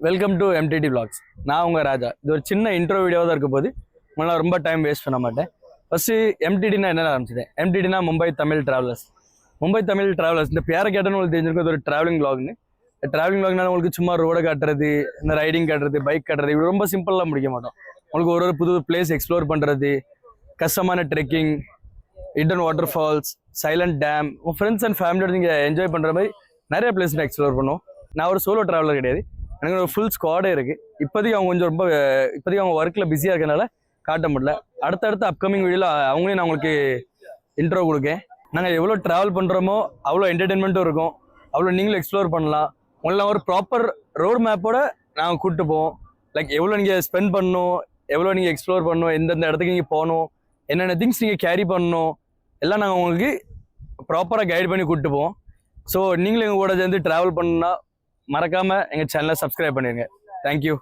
Welcome to MTT Vlogs. நான் உங்கள் ராஜா. இது ஒரு சின்ன இன்ட்ரோ வீடியோவாக தான் இருக்க போது உங்களால் ரொம்ப டைம் வேஸ்ட் பண்ண மாட்டேன். ஃபஸ்ட்டு MTTனா என்ன ஆரம்பிச்சிட்டேன். MTTனா மும்பை தமிழ் ட்ராவலர்ஸ். மும்பை தமிழ் ட்ராவலர்ஸ் இந்த பேரை கேட்டன்னு உங்களுக்கு தெரிஞ்சிருக்கும். ஒரு ட்ராவலிங் விளாக்னு. ட்ராவலிங் விளாக்னால உங்களுக்கு சும்மா ரோடை காட்டுறது, இந்த ரைடிங் காட்டுறது, பைக் காட்டுறது, இப்படி ரொம்ப சிம்பிளாக முடிக்க மாட்டோம். உங்களுக்கு ஒரு புது பிளேஸ் எக்ஸ்ப்ளோர் பண்ணுறது, கஷ்டமான trekking, hidden water falls, silent dam, உங்கள் ஃப்ரெண்ட்ஸ் அண்ட் ஃபேமிலியோட நீங்கள் என்ஜாய் பண்ணுற மாதிரி நிறைய பிளேஸ் எக்ஸ்ப்ளோர் பண்ணுவோம். நான் ஒரு சோலோ ட்ராவலர் கிடையாது, எனக்கு ஒரு ஃபுல் ஸ்குவாடே இருக்குது. இப்போதைக்கு அவங்க கொஞ்சம் இப்போதைக்கு அவங்க ஒர்க்கில் பிஸியாக இருக்கிறதுனால காட்ட முடியல. அடுத்தடுத்த அப்கமிங் வீடியோவில் அவங்களையும் நான் உங்களுக்கு இன்ட்ரோ கொடுக்கேன். நாங்கள் எவ்வளோ ட்ராவல் பண்ணுறோமோ அவ்வளோ என்டர்டெயின்மெண்ட்டும் இருக்கும், அவ்வளோ நீங்களும் எக்ஸ்ப்ளோர் பண்ணலாம். உங்களை ஒரு ப்ராப்பர் ரோட் மேப்போட நாங்கள் கூப்பிட்டு போவோம். லைக் எவ்வளோ நீங்கள் ஸ்பெண்ட் பண்ணணும், எவ்வளோ நீங்கள் எக்ஸ்ப்ளோர் பண்ணணும், எந்தெந்த இடத்துக்கு நீங்கள் போகணும், என்னென்ன திங்ஸ் நீங்கள் கேரி பண்ணணும், எல்லாம் நாங்கள் உங்களுக்கு ப்ராப்பராக கைட் பண்ணி கூப்பிட்டு போவோம். ஸோ நீங்களும் எங்கள் கூட சேர்ந்து ட்ராவல் பண்ணணுன்னா மறக்காமல் எங்கள் சேனலை சப்ஸ்கிரைப் பண்ணிடுங்க. தேங்க்யூ.